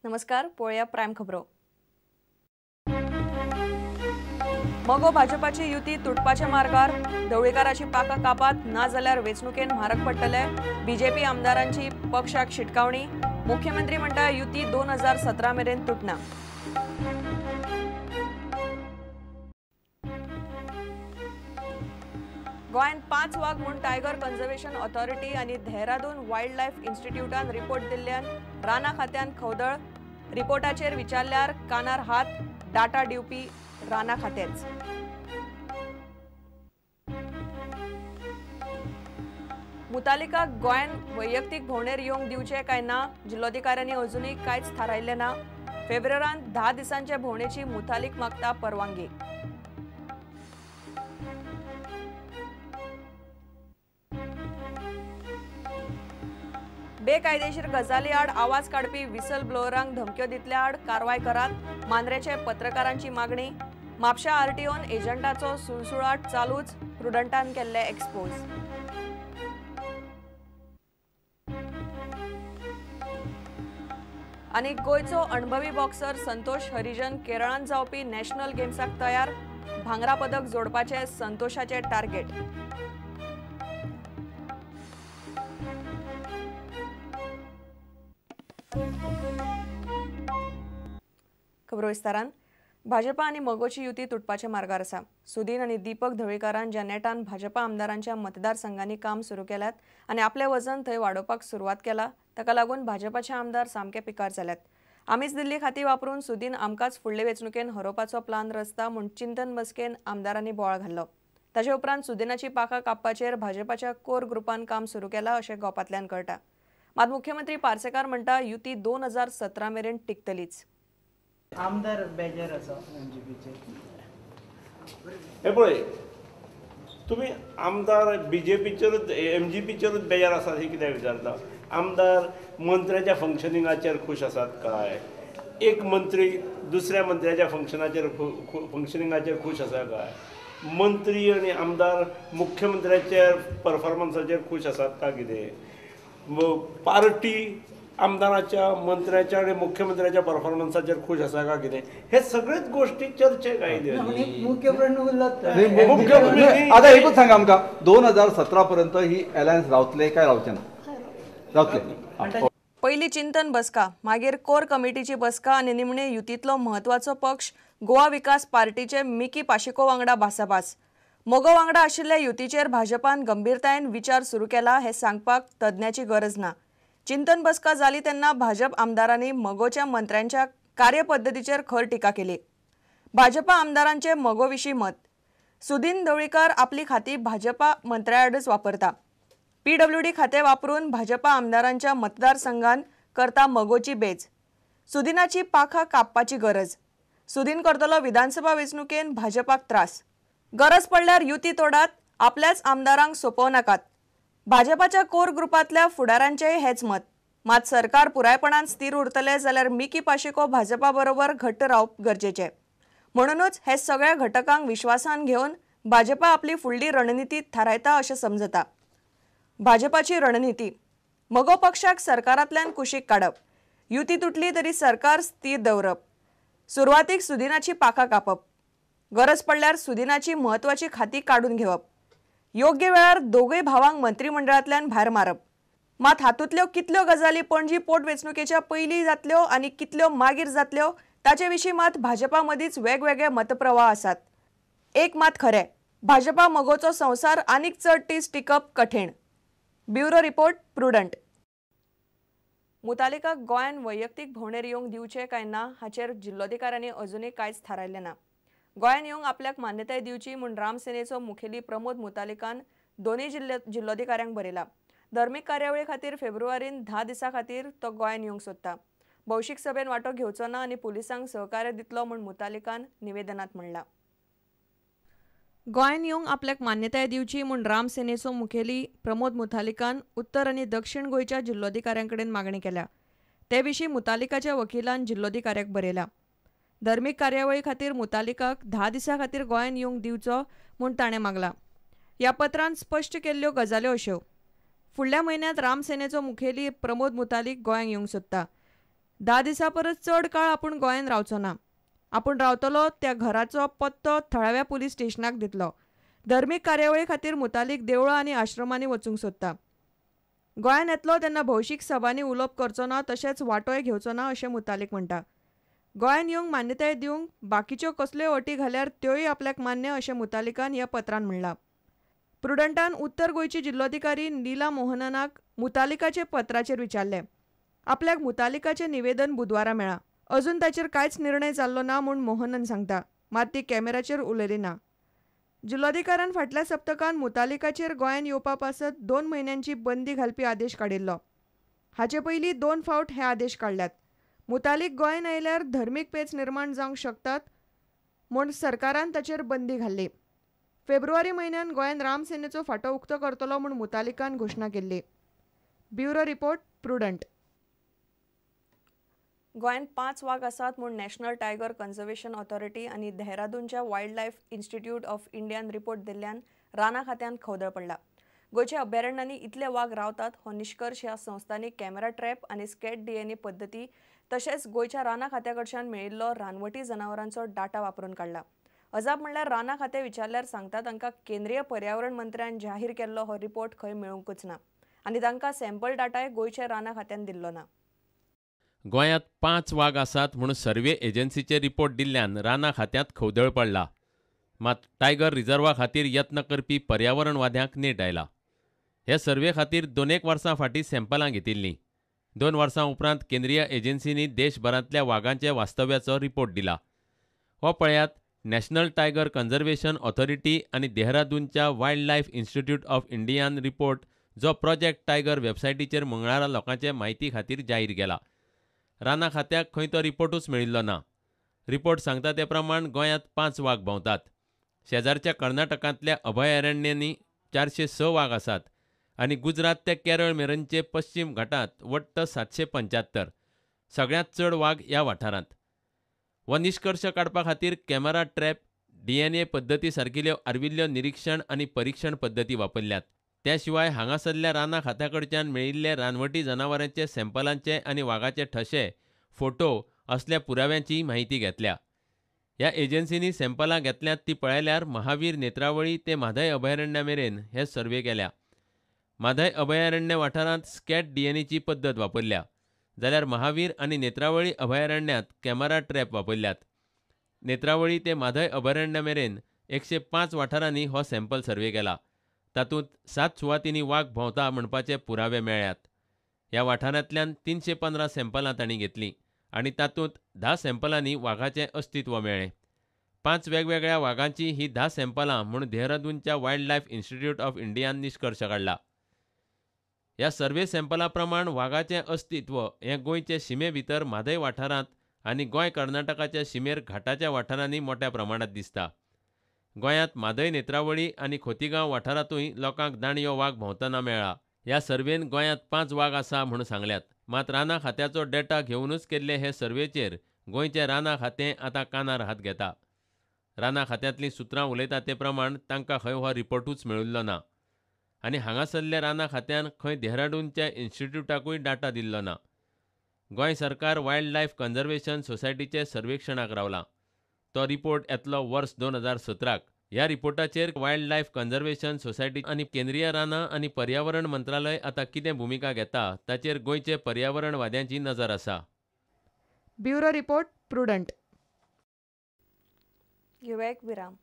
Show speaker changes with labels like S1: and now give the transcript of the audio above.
S1: नमस्कार, पळया प्राइम खबरो। मगो भाजपाची युती तुटपाच्या मार्गार, ढवळीकाराची पाका कापात ना जाल्यार वेचणुकेन म्हारग पडटले। बीजेपी आमदारांची पक्षाक शिटकावणी, मुख्यमंत्री म्हणटा युती 2017 मेरेन तुटना। गोंयान 5 वाघ म्हूण टायगर कन्झर्वेशन ऑथॉरिटी आनी देहरादून वायल्ड लायफ इन्स्टिट्यूटान रिपोर्ट दिल्ल्यान राना खात्यान खवदळ। रिपोर्टाचेर विचारल्यार कानार हात, डाटा दिवपी राना खातेच। मुतालिकाक गोंयान वैयक्तीक भोंवडेर येवंक दिवचे काय ना, जिल्लोधिकाऱ्यांनी अजूनही कांयच थारायिल्लें ना। फेब्रुवारांत 10 दिसांचे भोंवडेची मुतालिक मागता परवानगी। बेकायदेशीर गजाली आड आवाज काढपी विसल ब्लोअरांक धमक्यो दितल्या आड कारवाय करात, मांद्रेचे पत्रकारांची मागणी। म्हापशा आरटीओन एजंटाचो सुळसुळाट चालूच, प्रुडंटान केल्ले एक्सपोज। आनी गोयचो अणभवी बॉक्सर संतोष हरिजन केरळांत जावपी नॅशनल गेम्साक तयार, भांगरा पदक जोडपाचे संतोषाचे टार्गेट। खबरो विस्तारान। भाजपा आनी मगोची युती तुटपाच्या मार्गार आसा। सुदीन आनी दीपक ढवळीकारान ज्या नेटान भाजपा आमदारांच्या मतदारसंघांनी काम सुरू केल्यात आनी आपले वजन थंय वाडोवपाक सुरवात केला, ताका लागून भाजपाचे आमदार सामके पिकार जाल्यात। आमीच दिल्ली खाती वापरून सुदीन आमकांच फुडले वेचणुकेन हरोवपाचो प्लान रचता म्हूण चिंतन बसकेन आमदारांनी बोवाळ घाल्लो। ताचे उपरांत सुदीनाची पाखां कापपाचेर भाजपाच्या कोर ग्रुपान काम सुरू केलां अशें गोपांतल्यान कळटा। मात मुख्यमंत्री पार्सेकार म्हणटा युती 2017 मेरेन टिकतलीच।
S2: आमदार बेजार आसा एमजीपीचे।
S3: हे पळय, तुम्ही आमदार बीजेपीचेरूच एमजीपीचेरूच बेजार आसात हे कित्याक विचारता? आमदार मंत्र्याच्या फंक्शनिंगाचेर खूश आसात काय? एक मंत्री दुसऱ्या मंत्र्याच्या फंक्शनिंगाचेर खूश आसा काय? मंत्री आणि आमदार मुख्यमंत्र्याच्या परफॉर्मन्साचेर खूश आसात का कितें? पार्टी आमदाराच्या, मंत्र्याच्या आणि मुख्यमंत्र्याच्या परफॉर्मन्साचेर खूश आसा का कितें? हे सगळेच गोष्टी चर्चेक आयल्यो।
S4: आता एकूच सांगा आमकां, 2017 पर्यंत ही अलायन्स रावतले काय रावचे ना? रावतले।
S1: पहिली चिंतन बसका, मागीर कोर कमिटीची बसका आनी निमणे युतीतलो महत्वाचो पक्ष गोवा विकास पार्टीचे मिकी पाशिको वांगडा भासाभास। मोगो वांगडा आशिल्ल्या युतीचेर भाजपान गंभीरतायेन विचार सुरू केला हे सांगपाक तज्ञाची गरज ना। चिंतन बसका जाली तेन्ना भाजप आमदारांनी मगोच्या मंत्र्यांच्या कार्यपद्दतीचेर खर टिका केली। भाजपा आमदारांचे मगो विशीं मत। सुदीन ढवळीकार आपली खाती भाजपा मंत्र्याआडच वापरता। पीडब्ल्यूडी खाते वापरून भाजपा आमदारांच्या मतदारसंघान करता मगोची बेज। सुदीनाची पाखां कापपाची गरज। सुदीन करतलो विधानसभा वेंचणुकेन भाजपाक त्रास। गरज पडल्यार युती तोडात, आपल्याच आमदारांक सोंपोवनाकात। भाजपाच्या कोर ग्रुपांतल्या फुडाऱ्यांचेय हेच मत। मात सरकार पुरायपणान स्थिर उरतले जाल्यार मिकी पाशिको भाजपा बरोबर घट्ट रावप गरजेचे। म्हणूनच हे सगळ्या घटकांक विश्वासान घेवन भाजपा आपली फुडली रणनिती थारायता अशें समजता। भाजपाची रणनिती मगो पक्षाक सरकारांतल्यान कुशीक काडप, युती तुटली तरी सरकार स्थिर दवरप, सुरवातीक सुदीनाची पाखां कापप, गरज पडल्यार सुदीनाची म्हत्वाची खाती काडून घेवप, योग्य वेळार दोगय भावांक मंत्रिमंडळांतल्यान भायर मारप। मात हातूंतल्यो कितल्यो गजाली पणजी पोटवेंचणुकेच्या पयलीं जातल्यो आनी कितल्यो मागीर जातल्यो ताचे विशीं मात भाजपा मदींच वेगवेगळे मतप्रवाह आसात। एक मात खरें, भाजपा मगोचो संवसार आनीक चड टीस टिकप कठीण। Bureau report, prudent. मुतालिकाक गोंयान वैयक्तीक भोंवडेर येवंक दिवचे काय ना हाचेर जिल्लोधिकाऱ्यांनी अजूनही कांयच थारायिल्लें ना। गोंयान येवंक आपल्याक मान्यताय दिवची म्हूण राम सेनेचो मुखेली प्रमोद मुतालिकान दोनूय जिल्लोधिकाऱ्यांक बरयला। धर्मीक कार्यावळी खातीर फेब्रुवारीन 10 दिसां खातीर तो गोंयान येवंक सोदता। भौशीक सभेन वांटो घेवचो ना आनी पुलिसांक सहकार्य दितलो म्हूण मुतालिकान निवेदनांत म्हणला। गोंयान येवंक आपल्याक मान्यताय दिवची म्हूण राम सेनेचो मुखेली प्रमोद मुतालिकान उत्तर आनी दक्षिण गोंयच्या जिल्लोधिकाऱ्यांकडेन मागणी केल्या। ते विशीं मुतालिकाच्या वकिलान जिल्लोधिकाऱ्याक बरयला। धर्मीक कार्यावळी खातीर मुतालिकाक 10 दिसां खातीर गोंयान येवंक दिवचो म्हूण ताणें मागला। ह्या पत्रांत स्पश्ट केल्ल्यो गजाल्यो अश्यो: फुडल्या म्हयन्यांत राम सेनेचो मुखेली प्रमोद मुतालिक गोंयांक येवंक सोदता। 10 दिसां परस चड काळ आपूण गोंयांत रावचो ना. आपूण रावतलो त्या घराचो पत्तो थळाव्या पुलीस स्टेशनाक दितलो. धर्मीक कार्यावळी खातीर मुतालीक देवळां आनी आश्रमांनी वचूंक सोदता. गोंयांत येतलो तेन्ना भौशीक सभांनी उलोवप करचो ना, तशेंच वांटोय घेवचो ना अशें मुतालीक म्हणटा. गोंयांत येवंक मान्यताय दिवंक बाकीच्यो कसल्योय अटी घाल्यार त्योय आपल्याक मान्य अशें मुतालिकान ह्या पत्रांत म्हणलां. प्रुडंटान उत्तर गोंयची जिल्लोधिकारी नीला मोहननाक मुतालिकाचे पत्राचेर विचारलें. आपल्याक मुतालिकाचें निवेदन बुधवारा मेळ्ळां. अजून ताचेर कांयच निर्णय जाल्लो ना म्हूण मोहनन सांगता, मात ती कॅमेराचेर उलयली ना. जिल्लोधिकाऱ्यान फाटल्या सप्तकांत मुतालिकाचेर गोंयांत येवपा पासत 2 म्हयन्यांची बंदी घालपी आदेश काडिल्लो. हाचे पयलीं 2 फावट हे आदेश काडल्यात. मुतालीक गोंयांत आयल्यार धर्मीक पेच निर्माण जावंक शकतात म्हूण सरकारान ताचेर बंदी घाल्ली. फेब्रुवारी म्हयन्यान गोंयांत रामसेनेचो फांटो उक्तो करतलो म्हूण मुतालिकान घोशणा केल्ली. Bureau report, prudent. गोंयांत 5 वाग आसात म्हूण नॅशनल टायगर कन्झर्वेशन ऑथॉरिटी आनी देहरादूनच्या वायल्ड लायफ इन्स्टिट्यूट ऑफ इंडियान रिपोर्ट दिल्ल्यान राना खात्यान खवदळ पडला. गोंयच्या अभयारण्यांनी इतले वाग रावतात हो निश्कर्श ह्या संस्थांनी कॅमेरा ट्रॅप आनी स्कॅट DNA पद्दती तशेंच गोंयच्या राना खात्या कडच्यान मेळिल्लो रानवटी जनावरांचो डाटा वापरून काडला. अजाप म्हणल्यार राना खातें विचारल्यार सांगता तांकां केंद्रीय पर्यावरण मंत्र्यान जाहीर केल्लो हो रिपोर्ट खंय मेळूंकच ना आनी तांकां सॅम्पल डाटाय गोंयच्या राना खात्यान दिल्लो ना.
S5: गोंयांत 5 वाग आसात म्हूण सर्वे एजन्सीचे रिपोर्ट दिल्ल्यान राना खात्यांत खवदळ पडला. मात टायगर रिझर्वा खातीर यत्न करपी पर्यावरणवाद्यांक नेट आयला. हे सर्वे खातीर 2 वर्सां फाटीं सॅम्पलां घेतिल्लीं. 2 वर्सां उपरांत केंद्रीय एजन्सीनी देशभरांतल्या वागांचे वास्तव्याचो रिपोर्ट दिला. हो पळयात नॅशनल टायगर कन्झर्वेशन ऑथॉरिटी आनी देहरादूनच्या वायल्ड लायफ इन्स्टिट्यूट ऑफ इंडियान रिपोर्ट जो प्रोजेक्ट टायगर वेबसायटीचेर मंगळारा लोकांचे म्हायती खातीर जाहीर केला. राना खात्याक खंय तो रिपोर्टूच मेळिल्लो ना. रिपोर्ट सांगता ते प्रमाण गोंयांत 5 वाग भोंवतात. शेजारच्या कर्नाटकांतल्या अभयारण्यांनी 406 वाग आसात आनी गुजरात ते केरळ मेरेनचे पश्चिम घाटांत वट्ट 775. सगळ्यांत चड वाग ह्या वाठारांत. हो निश्कर्श काडपा खातीर कॅमेरा ट्रॅप, DNA पद्दती सारकिल्ल्यो आर्विल्ल्यो निरीक्षण आनी परीक्षण पद्दती वापरल्यात. त्या शिवाय हांगासरल्या राना खात्या कडच्यान मेळिल्ले रानवटी जनावरांचे सॅम्पलांचे आनी वागाचे ठशे, फोटो असल्या पुराव्यांची म्हायती घेतल्या. ह्या एजन्सीनी सॅम्पलां घेतल्यांत ती पळयल्यार महावीर, नेत्रावळी ते म्हादय अभयारण्या मेरेन हे सर्वे केल्या. म्हादय अभयारण्य वाठारांत स्कॅट DNAची पद्दत वापरल्या, जाल्यार महावीर आनी नेत्रावळी अभयारण्यांत कॅमेरा ट्रॅप वापरल्यात. नेत्रावळी ते म्हादय अभयारण्या मेरेन 105 वाठारांनी हो सॅम्पल सर्वे केला. तातूंत 7 सुवातींनी वाग भोंवता म्हणपाचे पुरावे मेळ्ळ्यात. ह्या वाठारांतल्यान 315 सॅम्पलां तांणी घेतलीं आनी तातूंत 10 सॅम्पलांनी वाघाचें अस्तित्व मेळ्ळें. 5 वेगवेगळ्या वागांची ही 10 सॅम्पलां म्हूण देहरादूनच्या wild life institute of Indian निश्कर्श काडला. ह्या सर्वे सॅम्पला प्रमाण वाघाचें अस्तित्व हें गोंयचे शिमे भितर म्हादय वाठारांत आनी गोंय कर्नाटकाच्या शिमेर घाटाच्या वाठारांनी मोठ्या प्रमाणांत दिसता. गोंयांत म्हादय, नेत्रावळी आनी खोतीगांव वाठारांतूय लोकांक दांडियो वाग भोंवतना मेळ्ळा. ह्या सर्वेन गोंयांत 5 वाग आसा म्हूण सांगल्यात. मात राना खात्याचो डेटा घेवनूच केल्ले हे सर्वेचेर गोंयचें राना खातें आतां कानार हात घेता. राना खात्यांतलीं सुत्रां उलयता ते प्रमाण तांकां खंय हो रिपोर्टूच मेळिल्लो ना आनी हांगासरल्या राना खात्यान खंय देहरादूनच्या इन्स्टिट्यूटाकूय डाटा दिल्लो ना. गोंय सरकार वायल्ड लायफ कन्झर्वेशन सोसायटीचे सर्वेक्षणाक रावला. तो रिपोर्ट येतलो वर्स 2017. ह्या रिपोर्टाचेर वायल्ड लायफ कन्झर्वेशन सोसायटी आनी केंद्रीय राना आनी पर्यावरण मंत्रालय आतां कितें भुमिका घेता ताचेर गोंयचे पर्यावरणवाद्यांची नजर आसा.
S1: Bureau report, prudent. घेवया एक विराम.